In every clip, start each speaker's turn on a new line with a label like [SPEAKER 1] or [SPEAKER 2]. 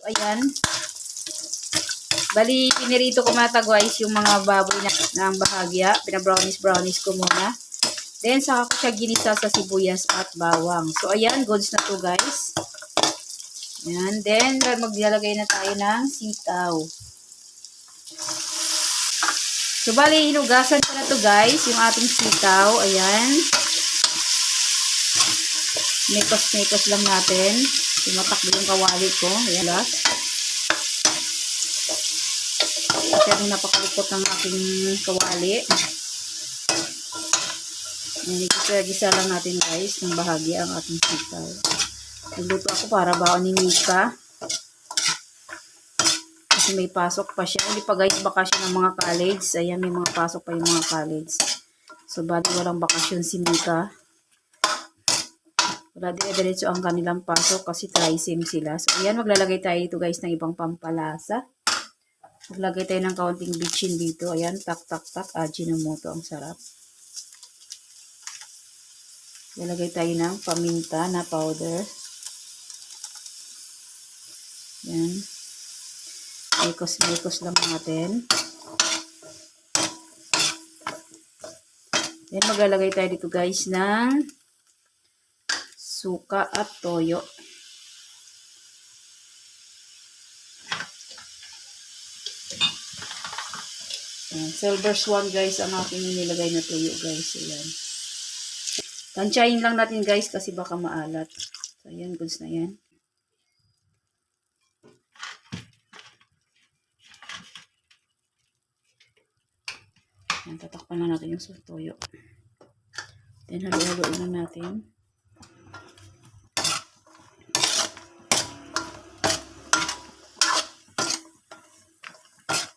[SPEAKER 1] Ayan. Bali, pinirito ko mata guys yung mga baboy na ang bahagya. Pina-brownies ko muna. Then, saka ko siya ginisa sa sibuyas at bawang. So, ayan, goods na to guys. Ayan. Then, maglalagay na tayo ng sitaw. So, bali, hinugasan ko na to guys, yung ating sitaw. Ayan. Mekos-mekos lang natin. Tumatakbo yung kawali ko. Ayan, last. Masyadong napakalupot ng aking kawali. Ayan, gisa lang natin guys, ng bahagi ang ating sitaw. Nagluto ako para baon ni Mika. Kasi may pasok pa siya. Hindi pa guys bakasyon ng mga college. Ayan, may mga pasok pa yung mga college. So, bali walang bakasyon si Mika. Wala dire-diretso ang kanilang pasok kasi trisim sila. So, ayan, maglalagay tayo dito guys ng ibang pampalasa. Maglagay tayo ng kaunting bitchin dito. Ayan, tak. Ajinomoto, ang sarap. Lalagay tayo ng paminta na powder. Ayan. Mekos lang natin. Then, maglalagay tayo dito guys ng suka at toyo. Ayan. Silver Swan guys ang aking nilagay na toyo guys. Ayan. Tansyahin lang natin guys kasi baka maalat. So, ayan, goods na yan. Ayan, tatakpan lang natin yung toyo. Then, halo-haloin lang natin.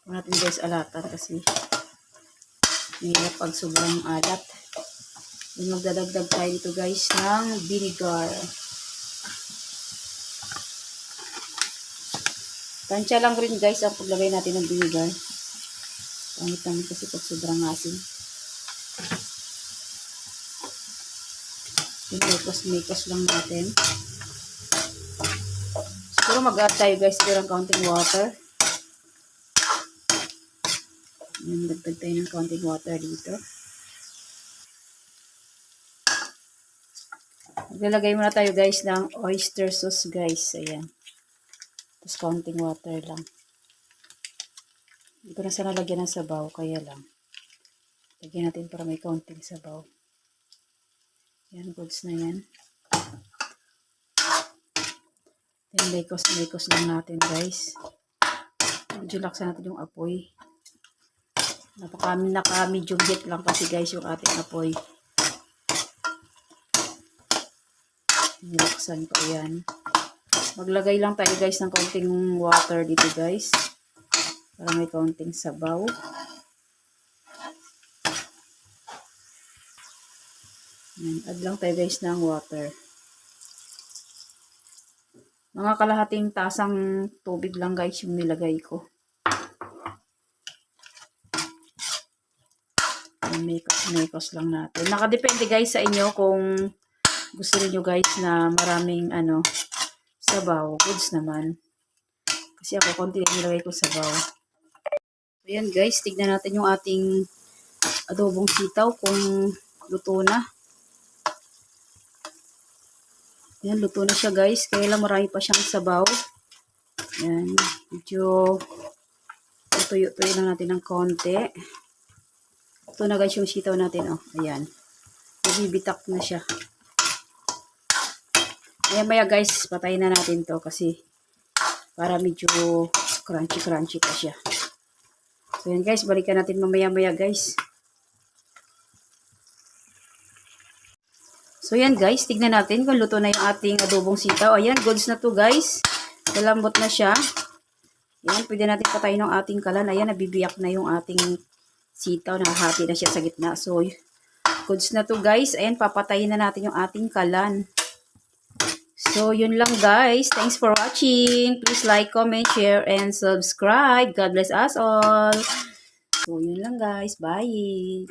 [SPEAKER 1] Huwag natin guys alatan kasi mahirap pag sobrang alat. Then, magdadagdag tayo dito guys ng vinegar. Tansya lang rin guys ang paglagay natin ng vinegar. Pangit naman kasi pag sobrang asin. Mekos lang natin. Siguro mag-add tayo guys siguro ng counting water. Ayan, dagdag tayo ng counting water dito. Maglalagay muna tayo guys ng oyster sauce guys. Ayan. Tapos counting water lang. Hindi ko na sana lagyan ng sabaw, kaya lang. Lagyan natin para may counting sabaw. Yan, goods na yan. Then, mekos lang natin guys. Medyo laksan natin yung apoy. Naka-medium heat lang kasi guys yung ating apoy. Nilaksan ko yan. Maglagay lang tayo guys ng kaunting water dito guys. Para may kaunting sabaw. Yan, add lang tayo guys ng water. Mga kalahating tasang tubig lang guys yung nilagay ko. Mekos lang natin. Nakadepende guys sa inyo kung gusto niyo guys na maraming sabaw. Goods naman. Kasi ako konti lang nilagay ko sabaw. Ayan guys, tignan natin yung ating adobong sitaw kung luto na. Ayan, luto na siya guys. Kaya lang marami pa siyang sabaw. Ayan, medyo tuyo-tuyo lang natin ng konti. Ito na guys yung sitaw natin. Oh, ayan. Nabibitak na siya. Ayan maya guys, patayin na natin to kasi para medyo crunchy pa siya. So yan guys, balikan natin mamaya guys. So yan guys, tignan natin kung luto na yung ating adobong sitaw. Ayan, goods na to guys. Malambot na siya. Ayan, pwede natin patayin ng ating kalan. Ayan, nabibiyak na yung ating sitaw. Nakahati na siya sa gitna. So, goods na to guys. Ayan, papatayin na natin yung ating kalan. So, yun lang guys. Thanks for watching. Please like, comment, share, and subscribe. God bless us all. So, yun lang guys. Bye!